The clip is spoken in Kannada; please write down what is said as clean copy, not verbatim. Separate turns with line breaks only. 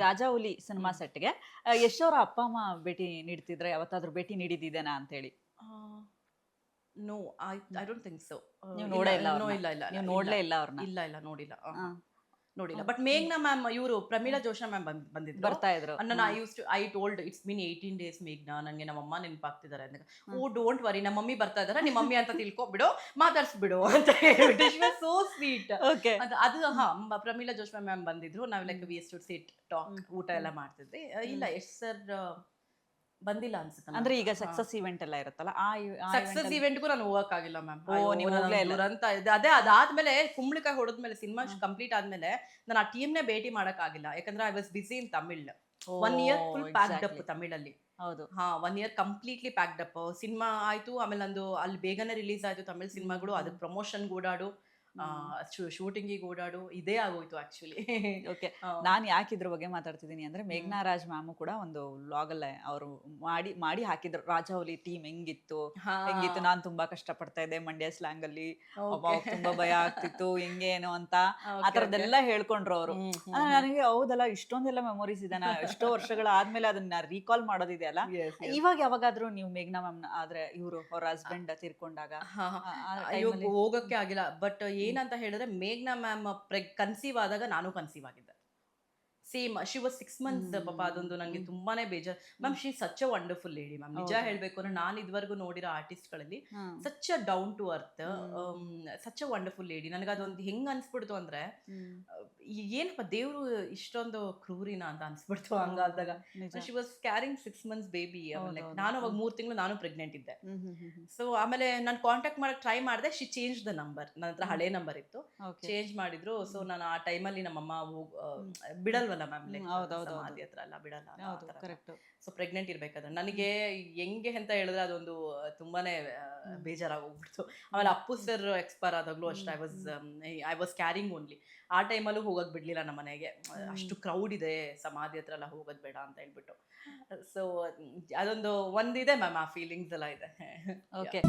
ರಾಜಾಹುಲಿ ಸಿನಿಮಾ ಸೆಟ್ಗೆ ಯಶ್ ಅವರ ಅಪ್ಪ ಅಮ್ಮ ಭೇಟಿ ನೀಡ್ತಿದ್ರೆ, ಯಾವತ್ತಾದ್ರೂ ಭೇಟಿ ನೀಡಿದ್ದೇನಾ ಅಂತ ಹೇಳಿ?
No, I don't think so.
ನೀವು ನೋಡೇ ಇಲ್ಲ
ನೋ,
ಅವ್ರನ್ನ?
ಇಲ್ಲ ಇಲ್ಲ
ನೀವು ನೋಡ್ಲೇ ಇಲ್ಲ ಅವ್ರನ್ನ?
ಇಲ್ಲ ನೋಡಿಲ್ಲ. ಬಟ್ ಮೇಘ್ನಾ ಮ್ಯಾಮ್, ಇವರು ಪ್ರಮೀಳಾ ಜೋಶಾ ಮ್ಯಾಮ್ ಬಂದಿದ್ರು,
ಬರ್ತಾ ಇದ್ರು.
I told it's mean 18 days ಮೇಘ್ನಾ, ನಂಗೆ ನಮ್ಮ ಅಮ್ಮ ನೆನಪಾಗ್ತಿದ್ದಾರೆ ಅಂದಾಗ, ಓ ಡೋಂಟ್ ವರಿ, ನಮ್ಮ ಮಮ್ಮಿ ಬರ್ತಾ ಇದಾರೆ, ನಿಮ್ಮ ಮಮ್ಮಿ ಅಂತ ತಿಳ್ಕೊಬಿಡು, ಮಾತಾಡ್ಸ್ಬಿಡು ಅಂತ ಹೇಳ್ಬಿಟ್ಟು ಸೋ ಸ್ವೀಟ್.
ಓಕೆ.
ಅದು ಪ್ರಮೀಳಾ ಜೋಶಾ ಮ್ಯಾಮ್ ಬಂದಿದ್ರು, ನಾವು like we used to sit talk, ಊಟ ಎಲ್ಲ ಮಾಡ್ತಿದ್ವಿ. ಇಲ್ಲ, ಯಶ್ ಸರ್ ಬಂದಿಲ್ಲ ಅನ್ಸುತ್ತೆ.
ಅಂದ್ರೆ ಈಗ ಸಕ್ಸಸ್ ಇವೆಂಟ್ ಎಲ್ಲ ಇರುತ್ತಲ್ಲ,
ಸಕ್ಸಸ್ ಇವೆಂಟ್ಗೂ ನಾನು ಹೋಗಕ್ಕಾಗಿಲ್ಲ ಮ್ಯಾಮ್.
ನೀವು ಹೋಗ್ಲೇ ಇಲ್ಲ
ಅಂತ ಅದೇ ಅದಾದ್ಮೇಲೆ ಕುಂಬಳಕಾಯಿ ಹೊಡೆದ್ಮೇಲೆ ಸಿನಿಮಾ ಕಂಪ್ಲೀಟ್ ಆದ್ಮೇಲೆ ನಾನು ಆ ಟೀಮ್ನೇ ಭೇಟಿ ಮಾಡಕ್ಕಾಗಿಲ್ಲ, ಯಾಕಂದ್ರೆ I was busy in Tamil. 1 year full packed up ತಮಿಳಲ್ಲಿ.
ಹೌದು.
1 year completely packed up. Cinema ಆಯ್ತು, ಆಮೇಲೆ ನಂದು ಅಲ್ಲಿ ಬೇಗನೆ ರಿಲೀಸ್ ಆಯ್ತು ತಮಿಳ್ ಸಿನಿಮಾಗಳು, ಅದಕ್ಕೆ ಪ್ರಮೋಷನ್ ಓಡಾಡು, ಶೂಟಿಂಗಿಗೆ ಓಡಾಡು, ಇದೇ ಆಗೋಯ್ತು ಆಕ್ಚುಲಿ.
ಓಕೆ. ನಾನು ಯಾಕೆ ಇದ್ರ ಬಗ್ಗೆ ಮಾತಾಡ್ತಿದ್ದೀನಿ ಅಂದ್ರೆ, ಮೇಘ್ನಾ ರಾಜ್ ಮ್ಯಾಮು ಕೂಡ ಒಂದು ವ್ಲಾಗ್ ಅಲ್ಲೇ ಅವರು ಮಾಡಿ ಹಾಕಿದ್ರು, ರಾಜಾಹುಲಿ ಟೀಮ್ ಹೆಂಗಿತ್ತು, ನಾನು ತುಂಬಾ ಕಷ್ಟ ಪಡ್ತಾ ಇದ್ದೆ ಮಂಡ್ಯ ಸ್ಲ್ಯಾಂಗ್ ಅಲ್ಲಿ, ತುಂಬಾ ಭಯ ಆಗ್ತಿತ್ತು, ಹೆಂಗೇನು ಅಂತ ಆ ತರದೆಲ್ಲ ಹೇಳ್ಕೊಂಡ್ರು ಅವರು. ನನಗೆ ಹೌದಲ್ಲ, ಇಷ್ಟೊಂದೆಲ್ಲ ಮೆಮೊರೀಸ್ ಇದೆ, ಎಷ್ಟೋ ವರ್ಷಗಳ ಆದ್ಮೇಲೆ ಅದನ್ನ ರೀಕಾಲ್ ಮಾಡೋದಿದೆ ಅಲ್ಲ. ಇವಾಗ ಯಾವಾಗಾದ್ರೂ ನೀವು ಮೇಘ್ನಾ ಮ್ಯಾಮ್ ಆದ್ರೆ, ಇವರು ಅವ್ರ ಹಸ್ಬೆಂಡ್ ತೀರ್ಕೊಂಡಾಗ
ಹೋಗಕ್ಕೆ ಆಗಿಲ್ಲ. ಬಟ್ ಏನಂತ ಹೇಳಿದ್ರೆ, ಮೇಘ್ನಾ ಮ್ಯಾಮ್ ಕನ್ಸೀವ್ ಆದಾಗ ನಾನು ಕನ್ಸೀವ್ ಆಗಿದ್ದೆ. Same, she was 6 months. ಪಾಪ ಅದೊಂದು ನನಗೆ ತುಂಬಾನೇ ಬೇಜಾರ್. Ma'am, she such a wonderful lady ma'am. ನಿಜ ಹೇಳ್ಬೇಕು ಅಂದ್ರೆ, ನಾನು ಇದುವರೆಗೂ ನೋಡಿರೋ ಆರ್ಟಿಸ್ಟ್ಗಳಲ್ಲಿ such a down to earth, such a wonderful lady. ನನಗೆ ಅದೊಂದು ಹೆಂಗ್ ಅನ್ಸ್ಬಿಡ್ತು ಅಂದ್ರೆ, ಏನಪ್ಪ ದೇವ್ರು ಇಷ್ಟೊಂದು ಕ್ರೂರಿನ ಅಂತ ಅನ್ಸ್ಬಿಡ್ತು ಹಂಗಾದಾಗ. She was carrying 6 months baby. ನಾನು ಅವಾಗ 3 ತಿಂಗಳು ನಾನು ಪ್ರೆಗ್ನೆಂಟ್ ಇದ್ದೆ. ಸೊ ಆಮೇಲೆ ನಾನು ಕಾಂಟ್ಯಾಕ್ಟ್ ಮಾಡಕ್ ಟ್ರೈ ಮಾಡಿದೆ. She change the number. ನನ್ನ ಹತ್ರ ಹಳೆ ನಂಬರ್ ಇತ್ತು, ಚೇಂಜ್ ಮಾಡಿದ್ರು. ಸೊ ನಾನು ಆ ಟೈಮಲ್ಲಿ ನಮ್ಮಮ್ಮ ಬಿಡಲ್ವಲ್ಲ ಮ್ಯಾಮ್, ಸಮಾಧಿ ಹತ್ರ ಎಲ್ಲ ಬಿಡಲ್ಲ. ಸೊ ಪ್ರೆಗ್ನೆಂಟ್ ಇರ್ಬೇಕಾದ್ರೆ ನನಗೆ ಹೆಂಗೆ ಅಂತ ಹೇಳಿದ್ರೆ ಅದೊಂದು ತುಂಬಾನೇ ಬೇಜಾರಾಗೋಗ್ಬಿಡ್ತು. ಆಮೇಲೆ ಅಪ್ಪು ಸರ್ ಎಕ್ಸ್ಪೈರ್ ಆದಾಗ್ಲೂ ಅಷ್ಟೇ, ಐ ವಾಸ್ ಕ್ಯಾರಿಂಗ್ ಓನ್ಲಿ. ಆ ಟೈಮಲ್ಲೂ ಹೋಗೋದು ಬಿಡ್ಲಿಲ್ಲ ನಮ್ಮ ಮನೆಗೆ, ಅಷ್ಟು ಕ್ರೌಡ್ ಇದೆ ಸಮಾಧಿ ಹತ್ರ ಎಲ್ಲ ಹೋಗೋದು ಬೇಡ ಅಂತ ಹೇಳ್ಬಿಟ್ಟು. ಸೊ ಅದೊಂದು ಒಂದಿದೆ ಮ್ಯಾಮ್, ಆ ಫೀಲಿಂಗ್ಸ್ ಎಲ್ಲ ಇದೆ.
ಓಕೆ.